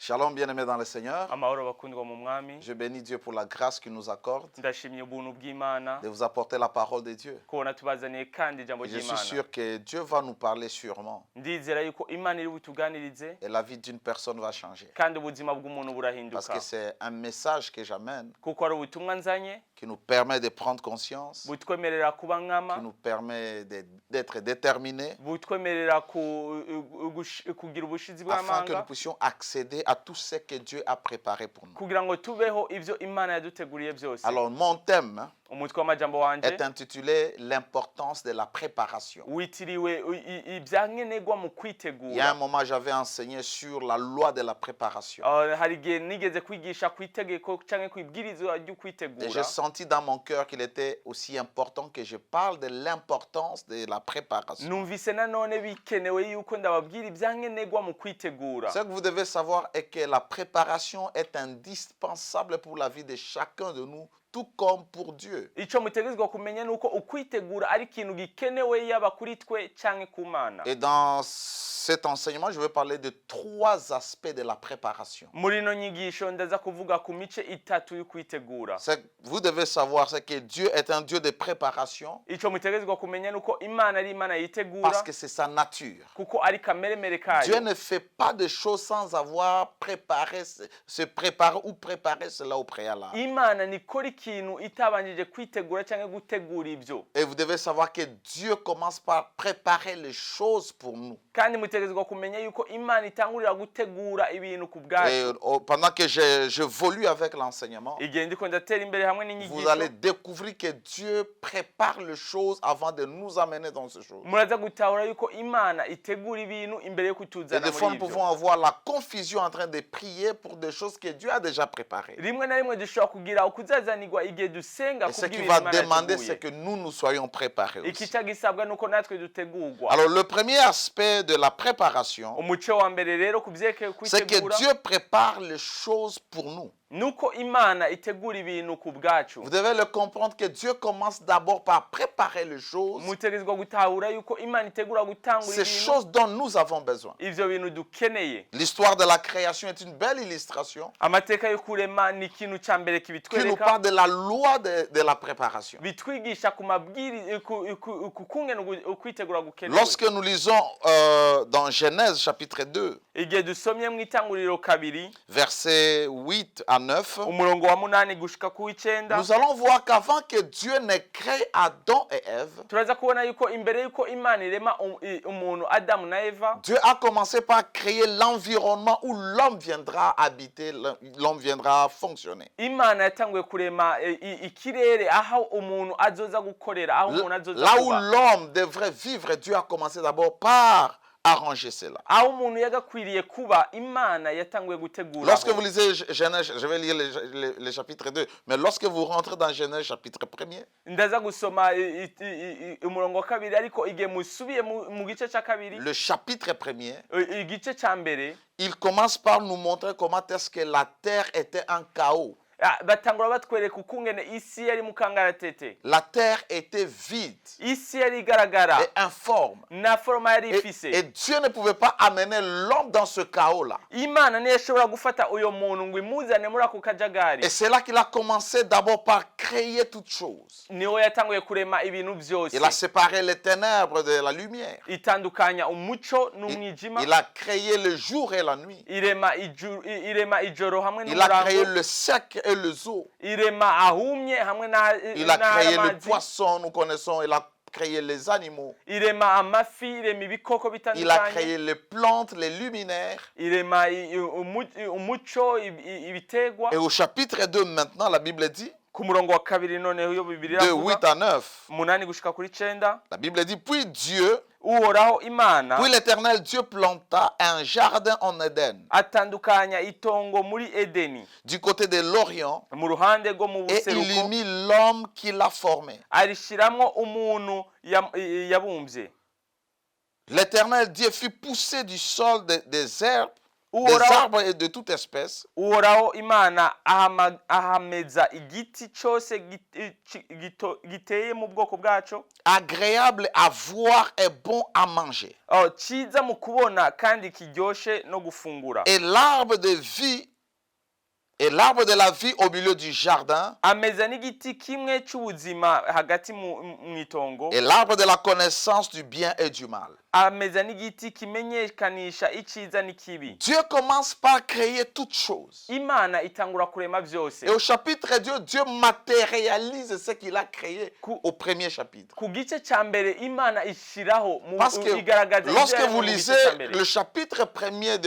Shalom, bien-aimés dans le Seigneur. Amahoro bakundwa mu mwami. Je bénis Dieu pour la grâce qu'il nous accorde Ndashimye ubuntu bw'Imana de vous apporter la parole de Dieu. kubona tubazaniye kandi ijambo Et je suis ry'Imana. sûr que Dieu va nous parler sûrement Ndizera yuko Imana iri butuganirize et la vie d'une personne va changer. kandi ubuzima bw'umuntu Parce burahinduka. que c'est un message que j'amène Kuko ari ubutumwa nzanye qui nous permet de prendre conscience, butwemerera kuba qui nkama, nous permet d'être déterminés butwemerera kugira ubushizi afin que nous bw'amanga puissions accéder à tout ce que Dieu a préparé pour nous. kugira ngo tubeho ivyo Imana yaduteguriye byose. Alors mon thème Umutwe w'amajambo wanje est intitulé l'importance de la préparation. witiriwe ibyankenerwa mu Il y a un kwitegura. moment, j'avais enseigné sur la loi de la préparation. Hari igihe nigeze kwigisha ku itegeko canke ku ibwirizwa ryo Et kwitegura. j'ai senti dans mon cœur qu'il était aussi important que je parle de l'importance de la préparation. Numvise nanone bikenewe yuko ndababwira ibyankenerwa mu kwitegura. Ce que vous devez savoir est que la préparation est indispensable pour la vie de chacun de nous, tout comme pour Dieu. Ico mutegerezwa kumenya nuko ukwitegura ari ikintu gikenewe yaba kuri twe canke ku Mana. Et dans cet enseignement, je vais parler de 3 aspects de la préparation. Muri no nyigisho ndaza kuvuga ku mice itatu y'ukwitegura. Ce que vous devez savoir, c'est que Dieu est un Dieu de préparation Ico mutegerezwa kumenya nuko Imana ari Imana yitegura parce que c'est sa nature. kuko ari kameremere kayo. Dieu ne fait pas de choses sans avoir préparé, se préparer ou préparer cela au préalable. Imana nikora ikintu itabanjije kwitegura canke gutegura ivyo. Et vous devez savoir que Dieu commence par préparer les choses pour nous. Kandi mutegerezwa kumenya yuko Imana itangurira gutegura ibintu ku Et bwacu. pendant que j'évolue avec l'enseignement, Igihe ndiko ndatera imbere hamwe vous n'inyigisho, allez découvrir que Dieu prépare les choses avant de nous amener dans ces choses. muraza gutahura yuko Imana itegura ibintu imbere yo Et kutuzana des fois, muri nous ivyo. pouvons avoir la confusion en train de prier pour des choses que Dieu a déjà préparées. Rimwe na rimwe dushobora kugira ukuzazanirwa igihe dusenga Et ce kubw'ibintu qu'il va Imana demander, yateguye. c'est que nous soyons préparés aussi. Ikica gisabwa nuko natwe dutegurwa. Alors, le premier aspect de la préparation, Umuco wa mbere rero kuvyekeye c'est que kwitegura Dieu prépare les choses pour nous. nuko Imana itegura ibintu ku bwacu. Vous devez le comprendre que Dieu commence d'abord par préparer les choses, Mutegerezwa gutahura yuko Imana itegura gutangura ces ibintu choses dont nous avons besoin. ivyo bintu dukeneye. L'histoire de la création est une belle illustration Amateka yo kurema ni ikintu ca mbere qui nous kibitwereka, parle de la loi de la préparation. bitwigisha ku mabwiriza ku kungena ukwitegura gukenewe. Lorsque nous lisons dans Genèse chapitre 2, Igihe dusomye mu itanguriro kabiri versets 8 à 9, umurongo wa 8 gushika ku 9, nous allons voir qu'avant que Dieu n'ait créé Adam et Ève, turaza kubona yuko imbere yuko Imana irema umuntu Adamu na Eva, Dieu a commencé par créer l'environnement où l'homme viendra habiter, l'homme viendra fonctionner. Imana yatanguye kurema ikirere aho umuntu azoza gukorera, aho umuntu azoza Là où kuba, l'homme devrait vivre, Dieu a commencé d'abord par arranger cela. aho umuntu yagakwiriye kuba Imana yatanguye gutegura. Lorsque vous lisez Genèse, je vais lire les chapitres 2, mais lorsque vous rentrez dans Genèse chapitre 1er, Ndaza gusoma umurongo wa kabiri, ariko igihe musubiye mu gice ca kabiri, le chapitre 1er, igice ca mbere, il commence par nous montrer comment est-ce que la terre était un chaos. batangura batwereka ukungene isi yari mu kangaratete. La terre était vide Isi yari igaragara et informe. na foroma yari ifise. Et Dieu ne pouvait pas amener l'homme dans ce chaos-là. Imana niyo yashobora gufata uyo muntu ngo imuzane muri ako kajagari. Et c'est là qu'il a commencé d'abord par créer toutes choses. Niho yatanguye kurema ibintu byose. Il a séparé les ténèbres de la lumière. Itandukanya umuco n'umwijima. Il a créé le jour et la nuit. Irema ijoro hamwe Il a créé n'umurango. le sec et le eaux. Irema ahumye hamwe Il a créé le n'amazi. poisson, nous connaissons. Il a créé les animaux. Irema amafi, irema ibikoko Il a bitandukanye. créé les plantes, les luminaires. Irema umuco, ibitegwa. Et au chapitre 2 maintenant, la Bible dit, Ku murongo wa kabiri noneho iyo Bibiliya de ivuga 8 à 9, 8 gushika kuri 9, la Bible dit, puis Dieu, uhoraho Imana puis l'Éternel Dieu planta un jardin en Éden, atandukanya itongo muri Edeni du côté de l'Orient, mu ruhande rwo mu et il y buseruko, mit l'homme qu'il a formé. arishiramwo umuntu yabumbye. L'Éternel Dieu fit pousser du sol des herbes arbres et de toute espèce, uhoraho imana ahameza igiti cyose giteye mu bwoko bwaco, agréable à voir et bon à manger. cyiza mu kubona kandi kiryoshe no gufungura. Et l'arbre de vie et l'arbre de la vie au milieu du jardin, ameza n'igiti kimwe cy'ubuzima hagati mu itongo, et l'arbre de la connaissance du bien et du mal. ameza n'igiti kimenyekanisha icyiza n'ikibi. Dieu commence par créer toutes choses. Imana itangura kurema byose. Et au chapitre 2, Dieu matérialise ce qu'il a créé au premier chapitre. Ku gice cya mbere Imana ishiraho mu Parce que igaragaza lorsque vous lisez le chapitre 1er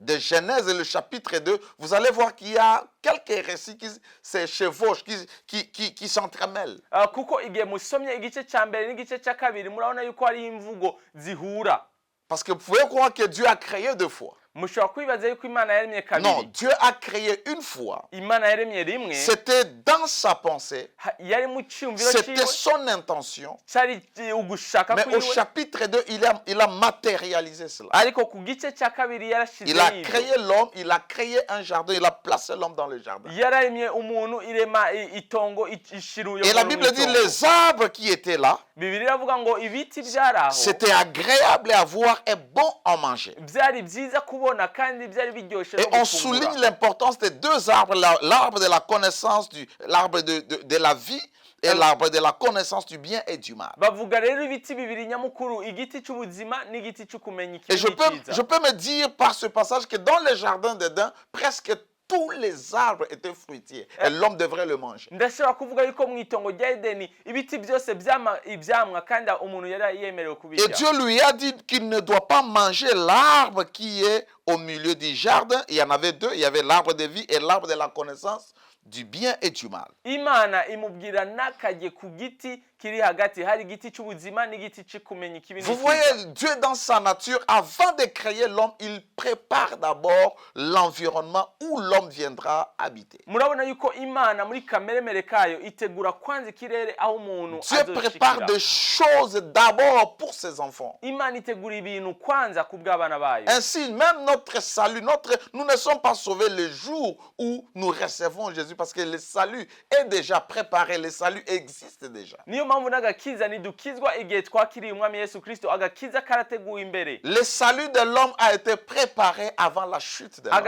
de Genèse et le chapitre 2, vous allez voir qu'il y a quelques récits qui se chevauchent, qui s'entremêlent. Kuko igihe musomye igice cya mbere n'igice cya kabiri murabona yuko hari imvugo zihura. Parce que vous pouvez croire que Dieu a créé deux fois. mushobora kwibaza yuko Imana yaremye kabiri. Non, Dieu a créé une fois. Imana yaremye rimwe. C'était dans sa pensée. Yari mu cyumviro C'était cyiwe. son intention. Cyari ugushaka Mais au kwiwe. chapitre 2, il a matérialisé cela. Ariko ku gice cya kabiri yarashize Il a ibyo. créé l'homme, il a créé un jardin, il a placé l'homme dans le jardin. Yararemye umuntu irema itongo ishiruyo. Et la Bible dit les arbres qui étaient là, Bibiliya iravuga ngo ibiti byaraho. c'était agréable à voir et bon à manger. Byari byiza kubona kandi byari biryoshe no Et on gufungura. souligne l'importance des deux arbres, l'arbre de la connaissance, l'arbre de la vie et l'arbre de la connaissance du bien et du mal. Bavuga rero ibiti bibiri nyamukuru, igiti cy'ubuzima n'igiti cy'ukumenya Et ikibi n'icyiza. je peux me dire par ce passage que dans le jardin d'Éden, presque tous les arbres étaient fruitiers et l'homme devrait le manger. Ndashobora kuvuga yuko mu itongo rya Edeni ibiti byose ibyamwa kandi umuntu yari yemerewe Et kubirya. Dieu lui a dit qu'il ne doit pas manger l'arbre qui est au milieu du jardin. Il y en avait deux, il y avait l'arbre de vie et l'arbre de la connaissance du bien et du mal. Imana imubwira nakajye ku giti kiri hagati, hari igiti cy'ubuzima n'igiti cy'ukumenya ikibi Vous n'icyiza. voyez, Dieu dans sa nature, avant de créer l'homme, il prépare d'abord l'environnement où l'homme viendra habiter. Murabona yuko Imana muri kameremere kayo itegura kwanza ikirere aho umuntu Dieu prépare azoshikira. des choses d'abord pour ses enfants. Imana itegura ibintu kwanza ku bw'abana bayo. Ainsi, même notre salut, nous ne sommes pas sauvés le jour où nous recevons Jésus parce que le salut est déjà préparé, le salut existe déjà. Niyo mpamvu n'agakiza nidukizwa igihe twakiriye umwami Yesu Kristo, agakiza karateguwe imbere. Le salut de l'homme a été préparé avant la chute de l'homme.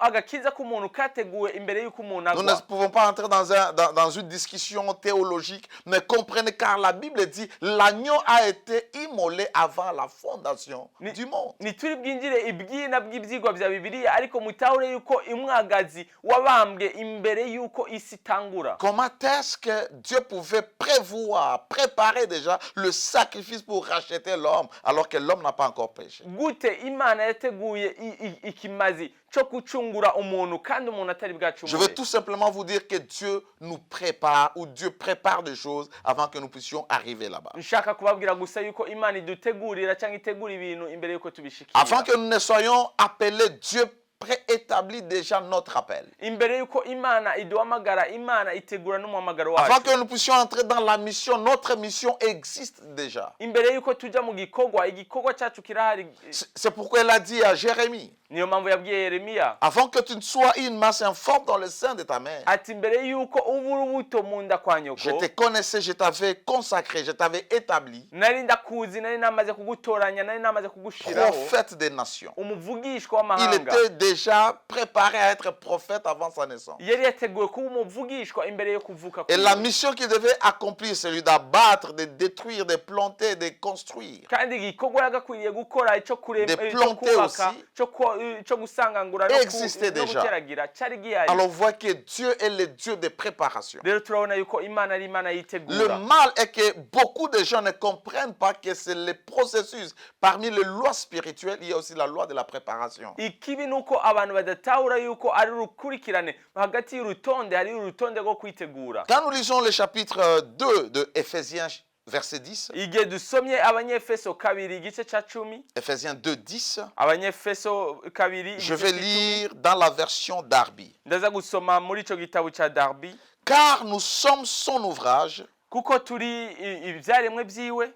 Agakiza k'umuntu kateguwe imbere y'uko umuntu Nous ne agwa. pouvons pas entrer dans une discussion théologique, mais comprenez car la Bible dit l'agneau a été immolé avant la fondation du monde. Nituri bwinjire ibwina bw'ibyigwa bya Bibiliya, ariko mutahure yuko umwagazi wabambwe imbere y'uko isi itangura. Comment est-ce que Dieu pouvait préparer déjà le sacrifice pour racheter l'homme alors que l'homme n'a pas encore péché? Gute Imana yateguye ikimazi cyo gucungura umuntu kandi umuntu atari bwacumure. Je veux tout simplement vous dire que Dieu nous prépare ou Dieu prépare des choses avant que nous puissions arriver là-bas. Nshaka kubabwira gusa yuko Imana idutegurira cyangwa itegura ibintu imbere yuko tubishikira. Avant que nous ne soyons appelés, Dieu préétablit déjà notre appel. Imbere yuko Imana iduhamagara, Imana itegura n'umuhamagaro wacu. Avant que nous puissions entrer dans la mission, notre mission existe déjà. Imbere yuko tujya mu igikorwa cyacu kirahari. C'est pourquoi elle a dit à Jérémie, Niyo mpamvu yabwiye Yeremiya, avant que tu ne sois une masse informe dans le sein de ta mère, ati imbere yuko uba urubuto mu nda kwa nyoko, je te connaissais, je t'avais consacré, je t'avais établi nari ndakuzi, nari namaze kugutoranya, nari namaze kugushiraho prophète des nations. umuvugishwa Il w'amahanga. était déjà préparé à être prophète avant sa naissance. Yari yateguwe kuba umuvugishwa imbere yo kuvuka Et la kwiwe. mission qu'il devait accomplir, celui d'abattre, de détruire, de planter, de construire. Kandi igikorwa yagakwiriye gukora icyo kurema, De icyo planter kubaka, aussi. cyo gusangangura Existait no déjà. guteragira cyari gihari. Alors on voit que Dieu est le Dieu de préparation. Rero turabona yuko Imana ari Imana Le yitegura. mal est que beaucoup de gens ne comprennent pas que c'est le processus. Parmi les lois spirituelles, il y a aussi la loi de la préparation. Ikibi nuko abantu badatahura yuko ari urukurikirane hagati y'urutonde, hari urutonde rwo kwitegura. Quand nous lisons le chapitre 2 de Éphésiens, verset 10, Igihe dusomye Abanyefeso kabiri igice cya 10, Éphésiens 2, 10, Abanyefeso kabiri je igice vais cya 10, lire dans la version Darby. ndaza gusoma muri ico gitabo cya Darby. Car nous sommes son ouvrage, Kuko turi ibyaremwe byiwe,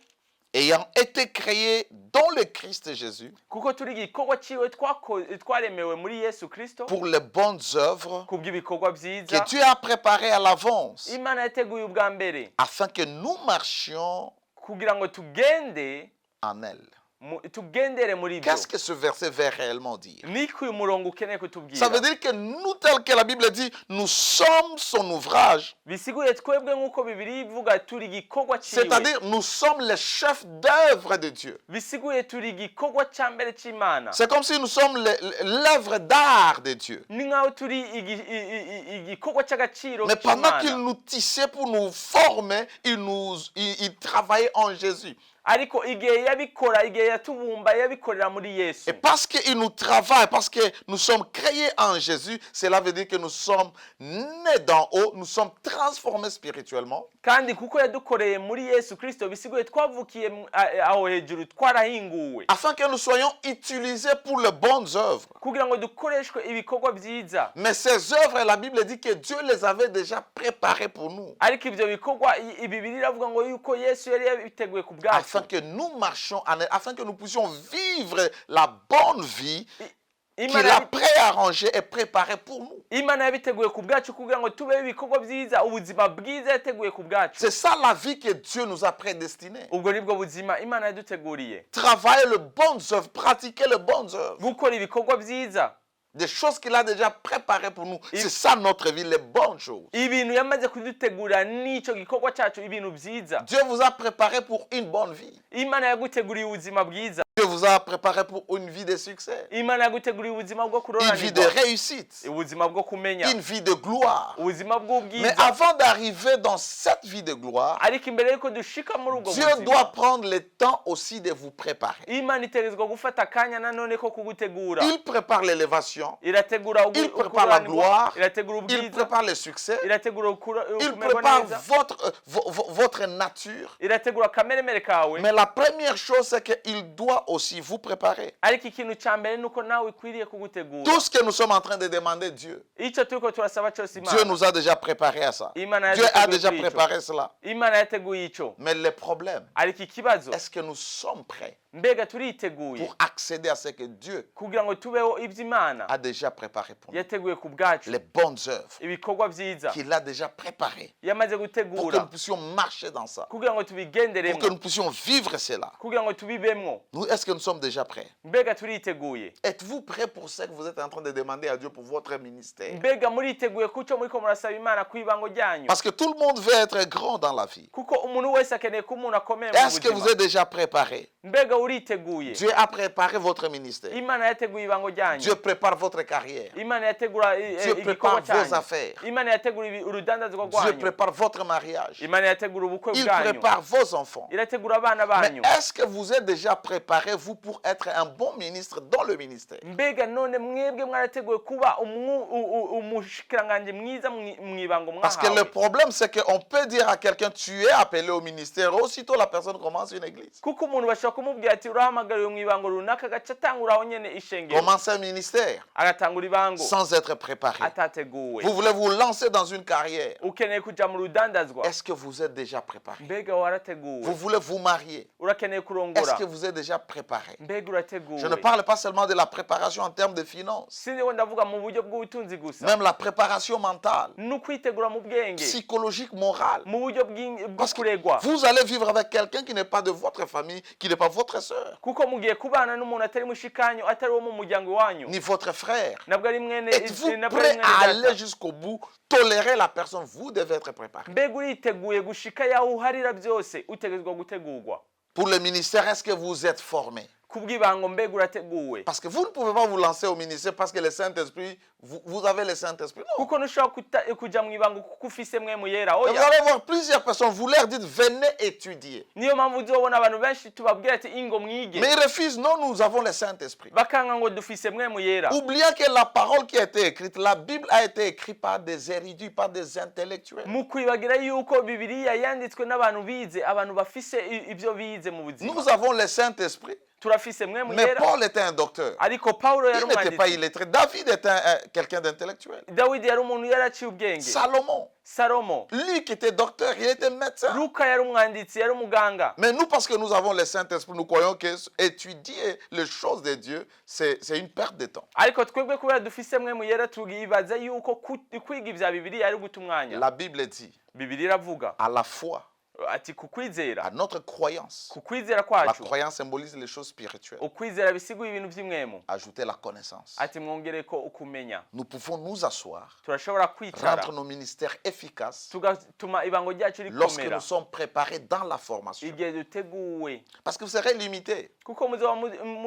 ayant été créés dans le Christ Jésus kuko turi igikorwa ciwe twaremewe muri Yesu Kristo pour les bonnes œuvres kubw'ibikorwa que vyiza Dieu a préparées à l'avance, Imana yateguye ubwa mbere afin que nous marchions kugira ngo tugende en elle. tugendere muri byo. Qu'est-ce que ce verset veut réellement dire? Niko uyu murongo ukeneye Ça kutubwira. veut dire que nous, tel que la Bible dit, nous sommes son ouvrage. Bisiguye twebwe nk'uko Bibiliya ivuga turi igikorwa ciwe. C'est-à-dire, nous sommes les chefs d'œuvre de Dieu. Bisiguye turi igikorwa ca mbere c'Imana. C'est comme si nous sommes l'œuvre d'art de Dieu. Ni nkaho turi igikorwa c'agaciro Mais pendant qu'il c'Imana. nous tissait pour nous former, il travaillait en Jésus. Ariko igihe yabikora, igihe yatubumba yabikorera muri Yesu. Et parce qu'il nous travaille, parce que nous sommes créés en Jésus, cela veut dire que nous sommes nés d'en haut, nous sommes transformés spirituellement. Kandi kuko yadukoreye muri Yesu Kristo bisiguye twavukiye aho hejuru twarahinguwe. Afin que nous soyons utilisés pour les bonnes œuvres. Kugira ngo dukoreshwe ibikorwa vyiza. Mais ces œuvres, la Bible dit que Dieu les avait déjà préparées pour nous. Ariko ivyo bikorwa Bibiliya iravuga ngo yuko Yesu yari yabiteguye ku bwacu. Afin que nous marchions en elle, afin que nous puissions vivre la bonne vie qu'il a préarrangée et préparée pour nous. Imana yabiteguye ku bwacu kugira ngo tubeho ibikorwa vyiza, ubuzima bwiza yateguye ku bwacu. C'est ça la vie que Dieu nous a prédestinée. Ubwo nibwo buzima Imana yaduteguriye. Travailler les bonnes œuvres, pratiquer les bonnes œuvres. Gukora ibikorwa vyiza. Des choses qu'il a déjà préparées pour nous. C'est ça notre vie, les bonnes choses. Ibintu yamaze kudutegura nico gikorwa cyacu ibintu vyiza. Dieu vous a préparé pour une bonne vie. Imana yaguteguriye ubuzima bwiza. Dieu vous a préparé pour une vie de succès. Imana yaguteguriye ubuzima bwo Une vie de kuroranirwa. réussite. Ubuzima bwo kumenya. Une vie de gloire. Ubuzima Mais bw'ubwiza. avant d'arriver dans cette vie de gloire, Ariko imbere yuko dushika muri ubwo Dieu buzima, doit prendre le temps aussi de vous préparer. Imana itegerezwa gufata akanya nanone ko kugutegura. Il prépare l'élévation. Irategura Il prépare la gloire. irategura Il ubwiza, prépare le succès. irategura Il ukumerwa prépare neza, votre nature. irategura kameremere kawe. Mais la première chose, c'est qu'il doit aussi vous préparer. Ariko ikintu ca mbere nuko nawe ikwiriye kugutegura. Tout ce que nous sommes en train de demander Dieu, Ico turiko turasaba cyose Dieu Imana. nous a déjà préparé à ça. Imana Dieu a yateguye déjà kuri ico. préparé cela. Imana yateguye ico. Mais le problème, Ariko ikibazo, est-ce que nous sommes prêts mbega turiteguye pour accéder à ce que Dieu kugira ngo tubeho ivyo Imana a déjà préparé pour nous? yateguye ku bwacu, Les bonnes œuvres ibikorwa vyiza qu'il a déjà préparées yamaze pour que gutegura nous puissions marcher dans ça, kugira ngo pour que tubigenderemo, nous puissions vivre cela. kugira ngo tubibemwo. Nous, est-ce que nous sommes déjà prêts? Mbega turiteguye, Êtes-vous prêts pour ce que vous êtes en train de demander à Dieu pour votre ministère? mbega muriteguye kuco muriko murasaba Imana kw'ibango ryanyu, Parce que tout le monde veut être grand dans la vie. kuko umuntu wese akeneye ko umuntu akomeye mu Est-ce que vous buzima. êtes déjà préparé? Mbega uriteguye, Dieu a préparé votre ministère. Imana yateguye ibango ryanyu, Dieu prépare votre carrière. Imana yategura Dieu igikorwa prépare vos cyanyu, affaires. Imana yategura urudandazwa Dieu rwanyu, prépare votre mariage. Imana yategura ubukwe Il bwanyu, prépare vos enfants. irategura abana Mais banyu. est-ce que vous êtes déjà préparé, vous, pour être un bon ministre dans le ministère? Mbega none mwebwe mwarateguye kuba umushikiranganje mwiza mwibango Parce que le mwahawe, problème, c'est qu'on peut dire à quelqu'un, tu es appelé au ministère, aussitôt la personne commence une église. kuko umuntu bashobora kumubwira ati urahamagariwe mwibango runaka agaca atangura aho nyene ishengero, Commencez un ministère agatangura ibango sans être préparé. atateguwe. Vous voulez vous lancer dans une carrière. Ukeneye kuja mu rudandazwa, Est-ce que vous êtes déjà préparé? mbega warateguwe. Vous voulez vous marier. Urakeneye Est-ce kurongora, que vous êtes déjà préparé? mbega urateguwe. Je ne parle pas seulement de la préparation en termes de finances, sindiho ndavuga mu buryo bw'ubutunzi gusa, même la préparation mentale, n'ukwitegura mu bwenge, psychologique, morale. mu buryo Parce que bw'ukuregwa, vous allez vivre avec quelqu'un qui n'est pas de votre famille, qui n'est pas votre sœur, kuko mugiye kubana n'umuntu atari mushikanyu, atari wo mu muryango wanyu, ni votre frère. nabwo ari mwene Êtes-vous nabwo ari prêt à mwene aller data. jusqu'au bout, tolérer la personne? Vous devez être préparé. Mbega uriteguye gushika yaho uharira byose, utegezwa gutegurwa. Pour le ministère, est-ce que vous êtes formé? Kubw'ibango mbega urateguwe, Parce que vous ne pouvez pas vous lancer au ministère parce que le Saint-Esprit, vous avez le Saint-Esprit. Non. kuko ntushobora kuja mu ibango kuko ufise mwemu yera. Et vous Oya, allez voir plusieurs personnes, vous leur dites, venez étudier. niyo mpamvu uzobona abantu benshi tubabwira ati ingo mwige, Mais ils refusent, non, nous avons le Saint-Esprit. bakanga ngo dufise mwemu yera. Oubliez que la parole qui a été écrite, la Bible a été écrite par des érudits, par des intellectuels. Mu kwibagira yuko Bibiliya yanditswe n'abantu bize, abantu bafise ibyo bize mu buzima. Nous avons le Saint-Esprit. afise mwemu Mais yera Paul était un docteur. ariko Pawulo yari Il n'était pas umwanditsi illettré. David était quelqu'un d'intellectuel. Dawidi yari umuntu yaraciye ubwenge Salomon, Salomo lui qui était docteur, il était médecin. Luka yari umwanditsi yari umuganga Mais nous, parce que nous avons le Saint-Esprit, nous croyons que étudier les choses de Dieu, c'est une perte de temps. ariko twebwe kubera dufise mwemu yera tugibaza yuko kwiga ivya Bibiliya ari guta umwanya La Bible dit, Bibiliya iravuga à la foi, ati kukwizera à notre croyance. kukwizera La kwacu croyance symbolise les choses spirituelles. ukwizera bisiguye ibintu vy'imwemu Ajouter la connaissance. ati mwongereko ukumenya Nous pouvons nous asseoir, turashobora kwicara rendre nos ministères efficaces tugatuma ibango ryacu lorsque rikomera nous sommes préparés dans la formation. igihe duteguwe Parce que vous serez limités. kuko muzoba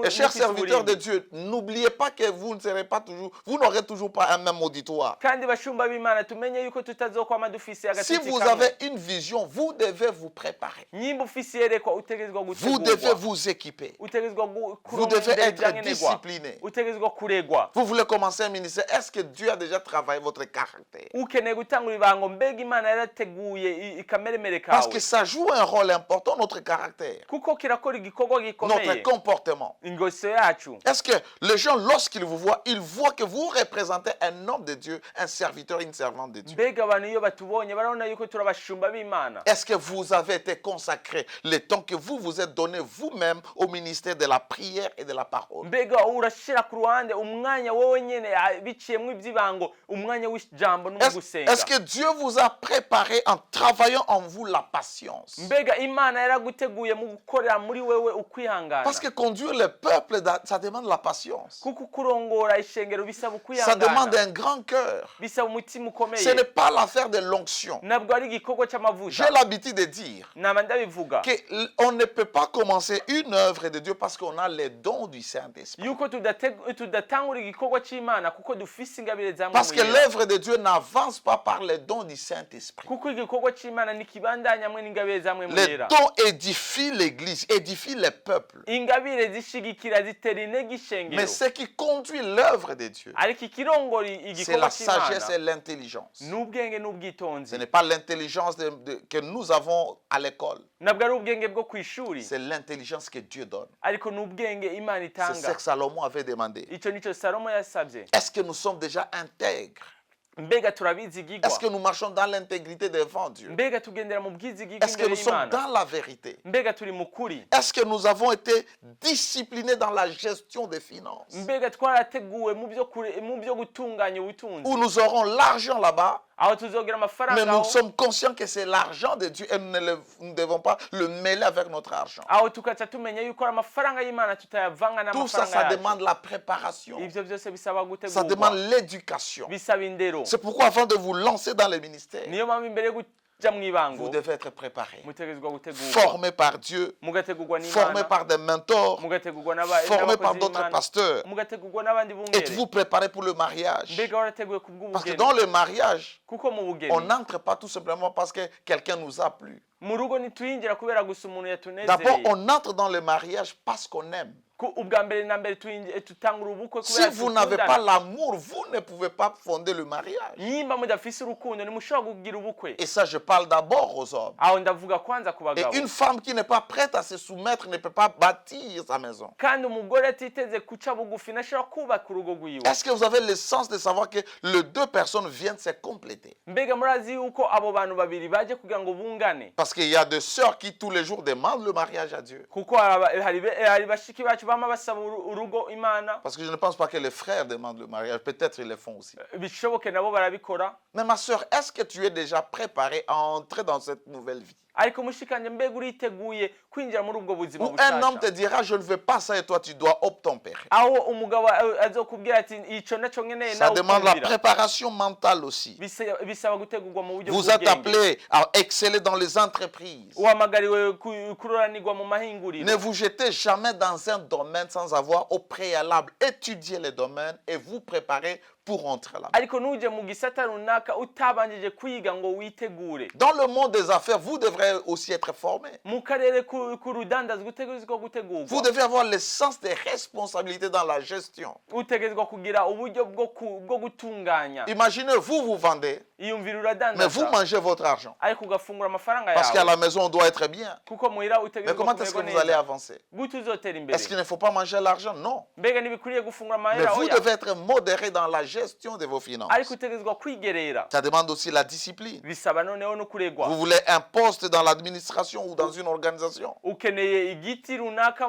Et chers serviteurs de Dieu, n'oubliez pas que vous ne serez pas toujours, vous n'aurez toujours pas un même auditoire. kandi bashumba b'Imana tumenye yuko tutazokwama dufise Si agatutsi vous kamwe avez une vision, vous devez vous préparer. nyimba ufise yerekwa utegezwa Vous devez gutegurwa vous équiper. utegezwa Vous devez être discipliné. utegezwa kuregwa Vous voulez commencer un ministère. Est-ce que Dieu a déjà travaillé votre caractère? ukeneye gutangura ibango mbega Imana yarateguye ikameremere Parce kawe que ça joue un rôle important, notre caractère, kuko kirakora igikorwa notre gikomeye comportement. ingoso yacu Est-ce que les gens, lorsqu'ils vous voient, ils voient que vous représentez un homme de Dieu, un serviteur, une servante de Dieu? mbega abantu iyo batubonye barabona yuko turi abashumba b'Imana Est-ce que vous avez été consacré le temps que vous vous êtes donné vous-même au ministère de la prière et de la parole? mbega urashira ku ruhande umwanya wowe nyene biciyemwo ivy'ibango umwanya w'ijambo no mu gusenga Est-ce que Dieu vous a préparé en travaillant en vous la patience? mbega Imana yaraguteguye mu gukorera muri wewe ukwihangana Parce que conduire le peuple, ça demande la patience. kuko kurongora ishengero bisaba Ça demande ukwihangana un grand cœur. bisaba umutima Ce ukomeye n'est pas l'affaire de l'onction. ntabwo ari igikorwa J'ai c'amavuta l'habitude de dire nama ndabivuga qu'on ne peut pas commencer une œuvre de Dieu parce qu'on a les dons du Saint-Esprit. yuko tudatangura igikorwa c'Imana kuko dufise ingabire za Parce que Mwemu Yera. l'œuvre de Dieu n'avance pas par les dons du Saint-Esprit. kuko igikorwa c'Imana nikibandanya hamwe n'ingabire za Mwemu Les Yera. dons édifient l'Église, édifient les peuples. ingabire zishigikira zitera intege Mais ishengero ce qui conduit l'œuvre de Dieu, ariko ikirongora c'est igikorwa la sagesse c'Imana et l'intelligence. n'ubwenge Ce n'ubwitonzi n'est pas l'intelligence que nous avons à l'école. ntabwo ari ubwenge bwo kw'ishuri C'est l'intelligence que Dieu donne. ariko n'ubwenge Imana C'est ce itanga que Salomon avait demandé. ico nico Salomo yasabye Est-ce que nous sommes déjà intègres? mbega turabizigirwa Est-ce que nous marchons dans l'intégrité devant Dieu? mbega tugendera mu bwizigirwa Est-ce que imbere nous sommes y'Imana dans la vérité? mbega turi mu kuri Est-ce que nous avons été disciplinés dans la gestion des finances? mbega twarateguwe mu byo gutunganya ubutunzi Où nous aurons l'argent là-bas, aho tuzogera mais amafaranga nous aho sommes conscients que c'est l'argent de Dieu et nous ne devons pas le mêler avec notre argent. aho tukaca tumenya yuko ari amafaranga y'Imana tutayavanga Tout ça, ça n'amafaranga demande yacu la préparation. ivyo byose bisaba Ça demande gutegurwa l'éducation. bisaba indero C'est pourquoi avant de vous lancer dans les ministères, niyo mpamvu imbere yo kuja mu ibango vous devez être préparé. mutegezwa gutegurwa Formé par Dieu, mugategurwa formé n'Imana par des mentors, mugategurwa formé par n'abakozi d'autres b'Imana pasteurs. mugategurwa n'abandi bungere Êtes-vous préparé pour le mariage? mbega warateguye ku Parce que bw'ubugeni dans le mariage, kuko mu bugeni on n'entre pas tout simplement parce que quelqu'un nous a plu. mu rugo ntituyinjira kubera gusa umuntu D'abord, yatunezereye on entre dans le mariage parce qu'on aime. ubwa mbere na mbere tutangura ubukwe Si kubera vous n'avez pas dukundana l'amour, vous ne pouvez pas fonder le mariage. nimba mudafise urukundo ntimushobora kugira ubukwe Et ça, je parle d'abord aux hommes. aho ndavuga kwanza ku Et bagabo une femme qui n'est pas prête à se soumettre ne peut pas bâtir sa maison. kandi umugore atiteze guca bugufi ntashobora kubaka urugo rwiwe Est-ce que vous avez le sens de savoir que les deux personnes viennent se compléter? mbega murazi yuko abo bantu babiri baje kugira ngo bungane Parce qu'il y a des sœurs qui tous les jours demandent le mariage à Dieu. kuko hari bashiki bacu bama basaba urugo Imana Parce que je ne pense pas que les frères demandent le mariage. Peut-être ils le font aussi. bishoboke nabo barabikora Mais ma sœur, est-ce que tu es déjà préparée à entrer dans cette nouvelle vie? ariko mushikanje mbega uriteguye kwinjira muri ubwo buzima Où un homme te bushasha dira, je ne veux pas ça et toi tu dois obtempérer. aho umugabo azokubwira ati ico naco nkeneye Ça nawe demande la ukumvira préparation mentale aussi. bisaba gutegurwa mu buryo Vous êtes bw'ubwenge appelé à exceller dans les entreprises. uhamagariwe kuroranirwa mu mahinguriro Ne vous jetez jamais dans un domaine sans avoir au préalable étudié les domaines et vous préparer pour rentrer là-bas. ariko ntuje mu gisata runaka utabanjije kwiga ngo witegure. Dans le monde des affaires, vous devrez aussi être formé. Mu karere k'urudandazwa utegerezwa Vous gutegurwa, devez avoir le sens des responsabilités dans la gestion. utegerezwa kugira uburyo bwo gutunganya. Imaginez, vous vendez, Iyumvira mais vous uradandaza mangez votre argent. ariko ugafungura amafaranga Parce qu'à yawe la maison, on doit être bien. kuko muhira Mais utegerezwa comment est-ce que kumererwa vous allez neza. avancer? Gute uzotera imbere? Est-ce qu'il ne faut pas manger l'argent? Non. Mbega ntibikwiriye gufungura Mais amahera? vous Oya, devez être modéré dans la gestion de vos finances. ariko utegerezwa kwigerera. Ça demande aussi la discipline. Bisaba noneho no kuregwa. Vous voulez un poste dans l'administration ou dans une organisation? Ukeneye igiti runaka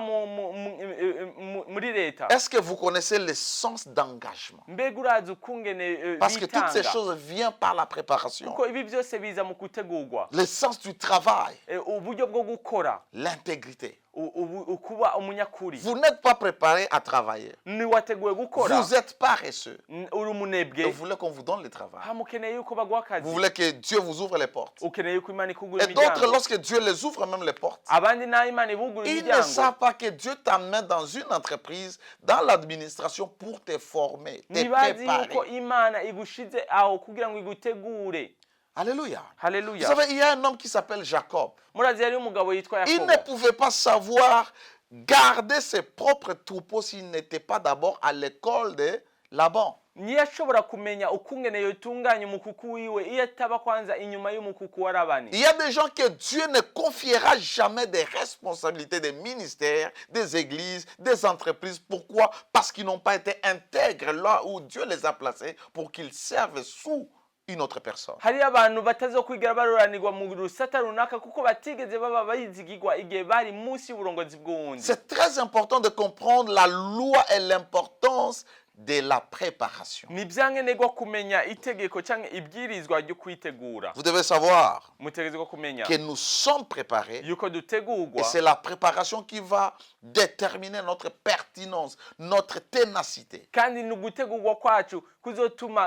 muri leta. Est-ce que vous connaissez le sens d'engagement? Mbega urazi ukungene Parce que toutes ces bitanga. choses viennent par la préparation. Kuko ibi byose biza mu gutegurwa. Le sens du travail, Uburyo bwo gukora, l'intégrité. ukuba umunyakuri. Vous n'êtes pas préparé à travailler. Niwateguye gukora, Vous êtes paresseux. uri Et umunebwe. vous voulez qu'on vous donne le travail. Hamukeneye yuko baguha akazi. Vous voulez que Dieu vous ouvre les portes. Ukeneye yuko Imana ikugura Et d'autres, imiryango. lorsque Dieu les ouvre même les portes, Abandi naho Imana ibugura ils ne imiryango. savent pas que Dieu t'amène dans une entreprise, dans l'administration pour te former, te Ntibazi yuko préparer. Imana igushize aho kugira ngo igutegure. Alléluia. Vous Haleluya. savez, il y a un homme qui s'appelle Jacob. Murazi yari umugabo yitwa Il ne Yakobo. pouvait pas savoir garder ses propres troupeaux s'il n'était pas d'abord à l'école de Laban. Ntiyashobora kumenya ukungene yotunganya umukuku wiwe iyo ataba kwanza inyuma y'umukuku wa Labani. Il y a des gens que Dieu ne confiera jamais des responsabilités des ministères, des églises, des entreprises. Pourquoi? Parce qu'ils n'ont pas été intègres là où Dieu les a placés pour qu'ils servent sous une autre personne. Hari abantu batazokwigira baroranirwa mu rusata runaka kuko batigeze baba bayizigirwa igihe bari munsi y'uburongozi bw'uwundi. C'est très important de comprendre la loi et l'importance de la préparation. Ni byankenerwa kumenya itegeko cyangwa ibwirizwa ryo kwitegura. Vous devez savoir Mutegerezwa kumenya que nous sommes préparés yuko et dutegurwa, c'est la préparation qui va déterminer notre pertinence, notre ténacité. kandi ni ugutegurwa kwacu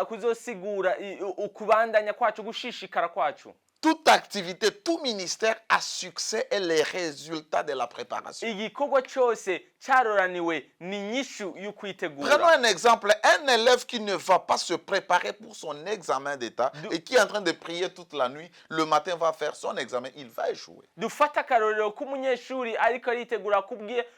kuzosigura ukubandanya kwacu, gushishikara kwacu. Toute activité, tout ministère a succès et les résultats de la préparation. Igikorwa cyose cyaroraniwe ni nyishu Prenons y'ukwitegura. un exemple, un élève qui ne va pas se préparer pour son examen d'État et qui est en train de prier toute la nuit, le matin va faire son examen, il va échouer. Dufata akarorero k'umunyeshuri ariko aritegura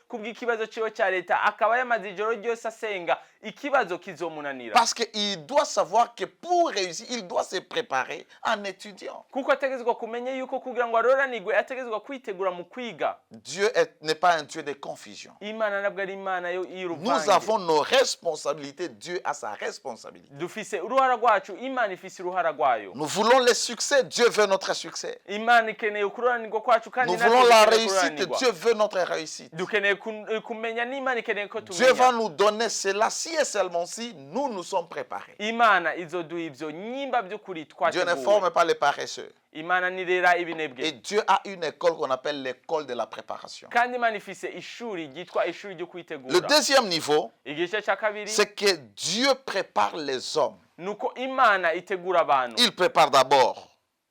kubw'ikibazo ciwe cya leta, akaba yamaze ijoro ryose asenga, ikibazo kizomunanira. Parce qu'il doit savoir que pour réussir, il doit se préparer en étudiant. Kuko ategezwa kumenya yuko kugira ngo aroranirwe ategezwa kwitegura mu kwiga. Dieu n'est pas un Dieu de confusion. Imana nabwo ari Imana Nous y'uruvange. avons nos responsabilités, Dieu a sa responsabilité. Dufise uruhara rwacu, Imana ifise uruhara rwayo. Nous voulons le succès, Dieu veut notre succès. Imana ikeneye ukuroranirwa kwacu kandi Nous natwe voulons la dukeneye réussite, kuroranirwa. Dieu veut notre réussite. Dukeneye kumenya n'Imana ikeneye ko Dieu va tumenya. nous donner cela si et seulement si nous nous sommes préparés. Imana izoduha ivyo nyimba by'ukuri Dieu ne twateguwe. forme pas les paresseux. Imana nirera Et ibinebwe. Dieu a une école qu'on appelle l'école de la préparation. Kandi Imana ifise ishuri ryitwa ishuri ryo Le kwitegura. deuxième niveau, Igice cya kabiri c'est que Dieu prépare les hommes. nuko Imana itegura abantu. Il prépare d'abord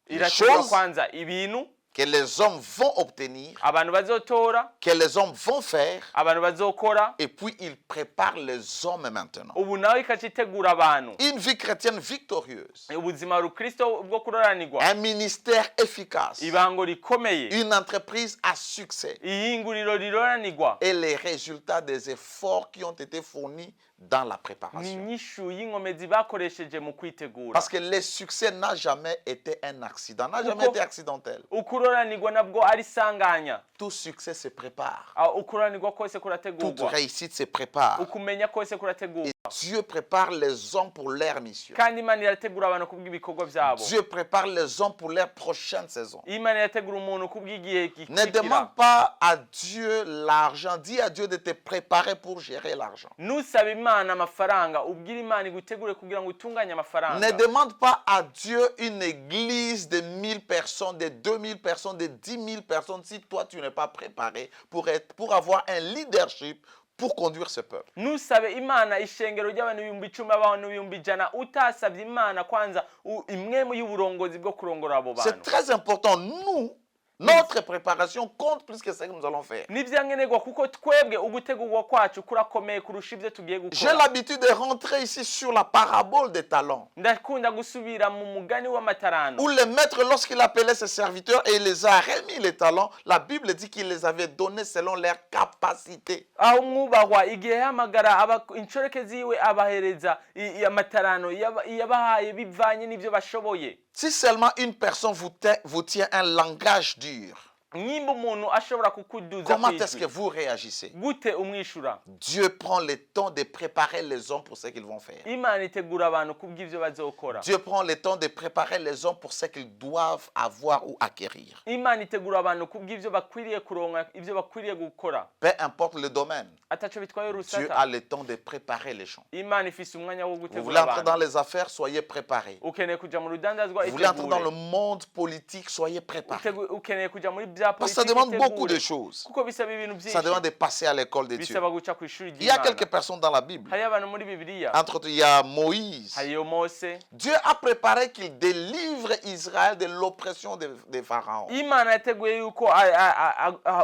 les Irategura choses kwanza ibintu que les hommes vont obtenir, abantu bazotora, que les hommes vont faire, abantu bazokora, et puis il prépare les hommes maintenant. ubu nawe ikacitegura abantu. Une vie chrétienne victorieuse, Ubuzima rukristo bwo kuroranirwa, un ministère efficace, ibango rikomeye, une entreprise à succès ihinguriro riroranirwa, et les résultats des efforts qui ont été fournis dans la ni préparation. nyishu y'inkomezi bakoresheje mu kwitegura. Parce que le succès n'a jamais été un accident, n'a jamais Uko- été accidentel. Ukuroranirwa nabwo ari sanganya. Tout succès se prépare. Ukuroranirwa kose Toute kurategurwa. réussite se prépare. Ukumenya kose kurategurwa. Et Dieu prépare les hommes pour leur mission. Kandi Imana irategura abantu kubw'ibikorwa byabo. Dieu prépare les hommes pour leur prochaine saison. Imana irategura umuntu kubw'igihe Ne gikurikira. demande pas à Dieu l'argent. Dis à Dieu de te préparer pour gérer l'argent. Nusaba Imana amafaranga, ubwira Imana igutegure kugira ngo utunganye Ne amafaranga. demande pas à Dieu une église de 1000 personnes, de 2000 personnes, de 10 000 personnes si toi tu n'es pas préparé pour avoir un leadership pour conduire ce peuple. Nusabe Imana ishengero ry'abantu 10,000 abantu 100,000 utasabye Imana kwanza imwe mu y'uburongozi bwo kurongora abo C'est bantu. très important. Nous, Notre préparation compte plus que ce que nous allons faire. nivyankenerwa kuko twebwe ugutegurwa kwacu kurakomeye kurusha ibyo tugiye J'ai gukora. l'habitude de rentrer ici sur la parabole des talents. Ndakunda gusubira mu mugani w'amatarano Où le maître, lorsqu'il appelait ses serviteurs et il les a remis les talents, la Bible dit qu'il les avait donnés selon leur capacité. aho mwubahwa igihe yahamagara inshoreke ziwe abahereza amatarano yabahaye bivanye n'ibyo bashoboye. Si seulement une personne vous tient un langage dur, Nimba umuntu ashobora kukuduza comment est-ce que kwijwi vous réagissez? gute umwishura? Dieu prend le temps de préparer les hommes pour ce qu'ils vont faire. Imana itegura abantu kubw'ivyo bazokora. Dieu prend le temps de préparer les hommes pour ce qu'ils doivent avoir ou acquérir. Imana itegura abantu kubw'ivyo bakwiriye kuronka, ivyo bakwiriye gukora. Peu importe le domaine, Ataco bitwaye Dieu urusata. a le temps de préparer les gens. Imana ifise umwanya wo Vous voulez gutegura entrer dans abantu. les affaires, soyez préparés. Ukeneye kuja mu rudandazwa Vous voulez entrer dans le itegure. monde politique, soyez préparés. Ukeneye kuja muri bya Parce que ça politiki demande beaucoup de itegure. choses. Kuko bisaba ibintu Ça demande byinshi. de passer à l'école de Dieu. Bisaba guca ku ishuri Il y a ry'Imana. quelques personnes dans la Bible. Hariyo abantu muri Bibiliya. Entre autres, il y a Moïse. Hariyo Mose. Dieu a préparé qu'il délivre Israël de l'oppression des pharaons. Imana yateguye yuko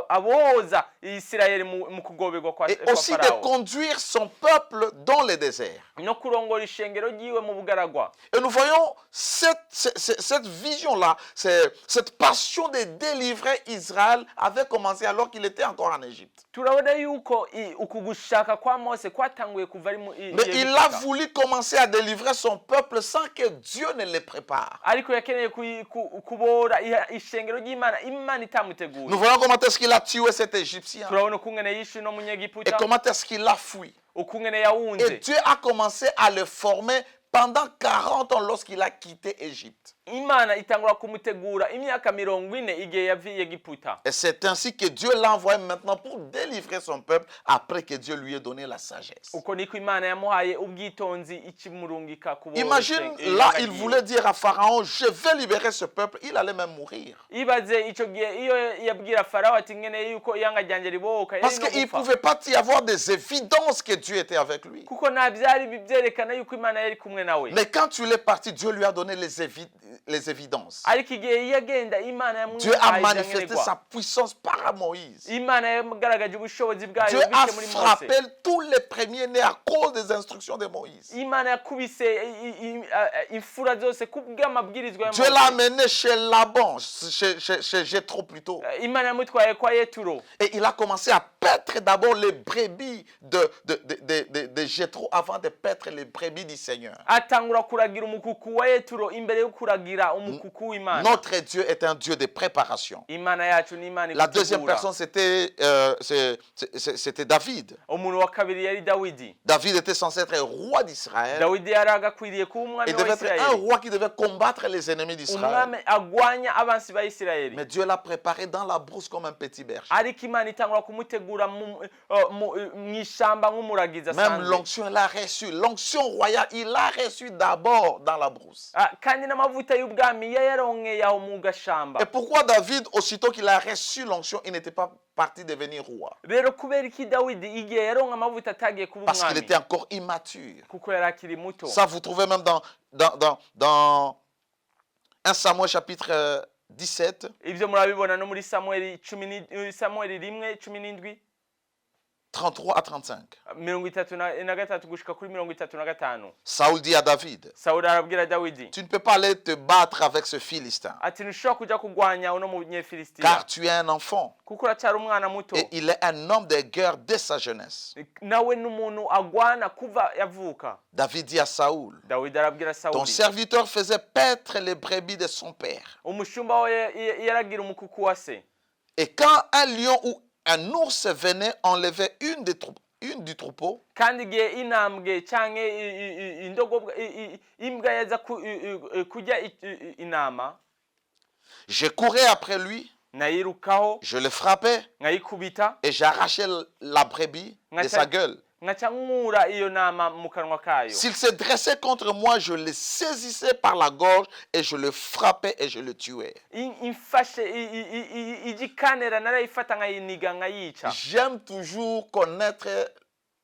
aboza Isirayeli mu kugoberwa kwa Et aussi de Farao. conduire son peuple dans le désert. No kurongora ishengero ryiwe mu bugaragwa. Et nous voyons cette vision-là, cette passion de délivrer Israël avait commencé alors qu'il était encore en Égypte. Turabona yuko uku gushaka kwa Mose kwatanguye kuva ari mu Mais il a voulu commencer à délivrer son peuple sans que Dieu ne le prépare. ariko yakeneye kubora ishengero ry'Imana Imana itamuteguye. Nous voyons comment est-ce qu'il a tué cet Égyptien. Turabona ukungene yishe no Et munyegiputa, comment est-ce qu'il a fui. ukungene Et yawunze. Dieu a commencé à le former pendant 40 ans lorsqu'il a quitté Égypte. Imana itangura kumutegura imyaka 40 igihe yaviye Egiputa. Et c'est ainsi que Dieu l'a envoyé maintenant pour délivrer son peuple après que Dieu lui ait donné la sagesse. Uko niko Imana yamuhaye ubwitonzi ikimurungika kubora. Imagine, là, il voulait dire à Pharaon, je vais libérer ce peuple. Il allait même mourir. Ibaze ico gihe iyo yabwira Farao ati ngene yuko yanga ryanje riboka Parce qu'il ne pouvait pas y avoir des évidences que Dieu était avec lui. kuko nta byari bibyerekana yuko Imana yari kumwe nawe. Mais quand tu l'es parti, Dieu lui a donné les évidences. Ariko igihe yagenda Imana Dieu a yamuhaye manifesté sa puissance par Moïse. Imana yagaragaje ubushobozi bwayo Dieu a bike muri frappé Mose. tous les premiers-nés à cause des instructions de Moïse. Imana yakubise imfura zose kubw'amabwirizwa ya Dieu l'a amené chez Laban, chez Jéthro plutôt. Imana yamutwaye kwa Yeturo. Et il a commencé à paître d'abord les brebis de Jéthro avant de paître les brebis du Seigneur. Atangura kuragira umukuku wa Yeturo imbere yo kuragira umukuku w'Imana. Notre Dieu est un Dieu de préparation. Imana yacu ni Imana La deuxième igutegura. personne, c'était David. Umuntu wa kabiri yari Dawidi. David était censé être roi d'Israël. Dawidi yari agakwiriye kuba umwami Il wa devait être un Isirayeli. roi qui devait combattre les ennemis d'Israël. Umwami agwanya abansi ba Isirayeli. Mais Dieu l'a préparé dans la brousse comme un petit berger. Ariko Imana itangura kumutegura mw'ishamba nk'umuragiza Même asanzwe. l'onction, il a reçu. L'onction royale, il l'a reçu d'abord dans la brousse. Kandi n'amavuta y'ubwami yayaronkeye aho mu gashamba. Et pourquoi David, aussitôt qu'il a reçu l'onction, il n'était pas parti devenir roi? Rero kubera iki Dawidi igihe yaronka amavuta atagiye kuba Parce qu'il umwami? était encore immature. Kuko yari akiri muto. Ça, vous trouvez même dans 1 Samuel chapitre 17, Ivyo murabibona no muri Samueli 1:17. 33 à 35. 33 gushika kuri 35. Saoul dit à David, Sawuli arabwira Dawidi tu ne peux pas aller te battre avec ce Philistin, ati ntushobora kuja kugwanya uno munyefilisitiya car tu es un enfant. kuko uracyari umwana muto, Et il est un homme de guerre dès sa jeunesse. nawe n'umuntu agwana kuva yavuka. David dit à Saoul, Dawidi arabwira ton Sawuli, serviteur faisait paître les brebis de son père. umushumba we yaragira umukuku wa se. Et quand un lion ou un ours venait enlever une du troupeau, Kandi igihe intambwe canke indogobwa imbwa yaza kurya intama, je courais après lui, nayirukaho je le frappais nkayikubita et j'arrachais la brebis de sa gueule. nkaca nkura iyo ntama mu kanwa kayo. S'il se dressait contre moi, je le saisissais par la gorge et je le frappais et je le tuais. Imfashe igikanera narayifata nkayiniga nkayica. J'aime toujours connaître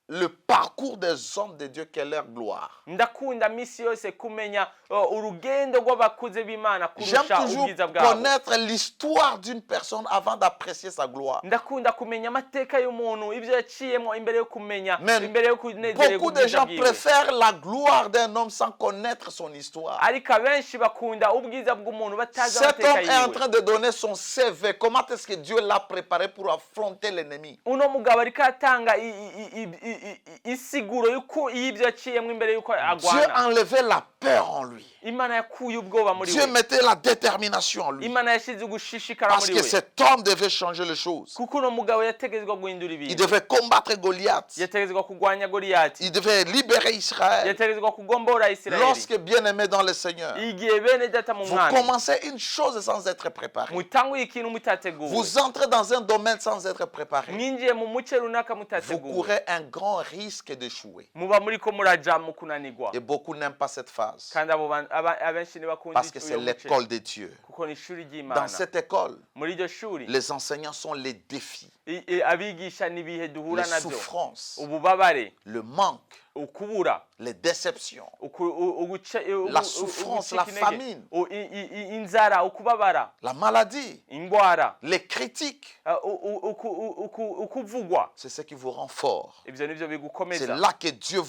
le parcours des hommes de Dieu, quelle est leur gloire. ndakunda misi yose kumenya urugendo rw'abakuze b'Imana J'aime kurusha toujours ubwiza bwabo. connaître l'histoire d'une personne avant d'apprécier sa gloire. ndakunda kumenya amateka y'umuntu ibyo yaciyemo imbere yo kumenya Mais imbere yo kunezererwa beaucoup de ubwiza gens bwiwe. préfèrent la gloire d'un homme sans connaître son histoire. ariko abenshi bakunda ubwiza bw'umuntu batazi Cet homme amateka est en yiwe. train de donner son CV. Comment est-ce que Dieu l'a préparé pour affronter l'ennemi? uno mugabo ariko atanga isiguro y'ibyo yaciyemo imbere y'uko Dieu agwana. enlevait la peur en lui. Imana yakuye ubwoba muri Dieu we. mettait la détermination en lui. Imana yashyize ugushishikara Parce muri que we. cet homme devait changer les choses. kuko uno mugabo yategezwa guhindura Il ibintu. devait combattre Goliath. yategezwa kurwanya Goliyati. Il devait libérer Israël. yategezwa kugombora Isirayeli. Lorsque bien-aimé dans le Seigneur, igihe bene data mu vous mwami commencez une chose sans être préparé. mutanguye ikintu mutateguwe. Vous entrez dans un domaine sans être préparé. mwinjiye mu muce runaka Vous mutateguwe. courez un grand risque d'échouer. muba muriko muraja mu kunanirwa. Et beaucoup n'aiment pas cette phase. kandi abenshi ntibakunda Parce que c'est uyo muce. l'école de Dieu. kuko ni ishuri Dans ry'Imana. cette école, muri iryo shuri les enseignants sont les défis, abigisha n'ibihe duhura les nabyo. souffrances, ububabare, le manque, ukubura, les déceptions, la la souffrance, la famine, inzara, ukubabara, la maladie, ingwara, les critiques. ukuvugwa. C'est ce qui vous rend fort. Ibyo nivyo C'est bigukomeza. là que Dieu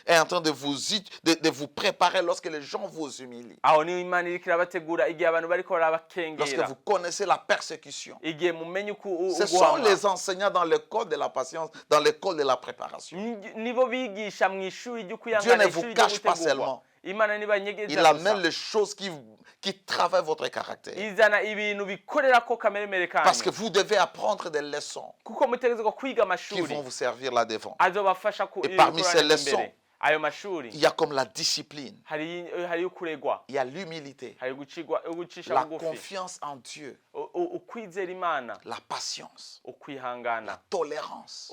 est en train de vous préparer lorsque les gens vous humilient. aho niho Imana iriko irabategura igihe abantu bariko Lorsque barabakengera. vous connaissez la persécution. igihe mumenye Ce sont les enseignants dans l'école de la patience, dans l'école de la préparation. nibo bigisha mu ishuri ryo Dieu kwihangana, ne vous ishuri ryo cache pas gutegurwa. seulement. Imana Il ntibanyegeza amène gusa. les choses qui travaillent votre caractère. izana ibintu bikorera ko kameremere Parce que kanyu. vous devez apprendre des leçons kuko mutegezwa kwiga qui amashuri vont vous servir là devant. azobafasha Et parmi ces kurana leçons, imbere. ayo mashuri Il y a comme la discipline, hari ukuregwa, il y a l'humilité, hari gucisha la bugufi, confiance en Dieu, ukwizera Imana, la patience, ukwihangana, la tolérance,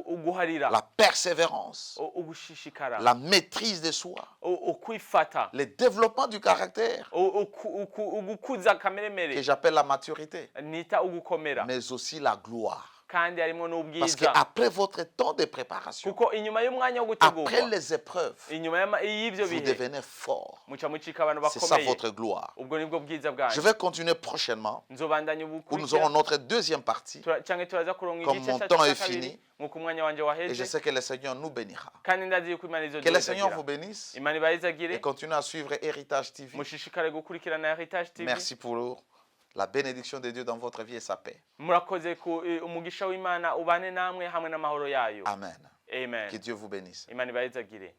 uguharira, la persévérance, ugushishikara, la maîtrise de soi, ukwifata, le développement du caractère, ugukuza que kameremere, j'appelle la maturité, nita ugukomera, mais aussi la gloire. kandi harimo Parce n'ubwiza. qu'après votre temps de préparation, kuko inyuma y'umwanya wo après gutegurwa, les épreuves, inyuma y'ibyo vous bihe, devenez fort. muca mucika abantu C'est ça bakomeye. votre gloire. ubwo nibwo bwiza Je bwanyu. vais continuer prochainement nzobandanya où nous ubukurikira, aurons notre deuxième partie. canke turaza kuronka Comme igice mon cyacu temps cya est kabiri, fini. nk'uko umwanya wanje Et je waheze, sais que le Seigneur nous bénira. kandi ndazi yuko Imana Que le Seigneur vous izoduhezagira. bénisse Imana et ibahezagire, continue à suivre Héritage TV. mushishikare gukurikirana Heritage TV. Merci pour la bénédiction de Dieu dans votre vie et sa paix. murakoze ku umugisha w'Imana ubane namwe hamwe n'amahoro yayo. Amen. Amen. Que Dieu vous bénisse. Imana ibahezagire.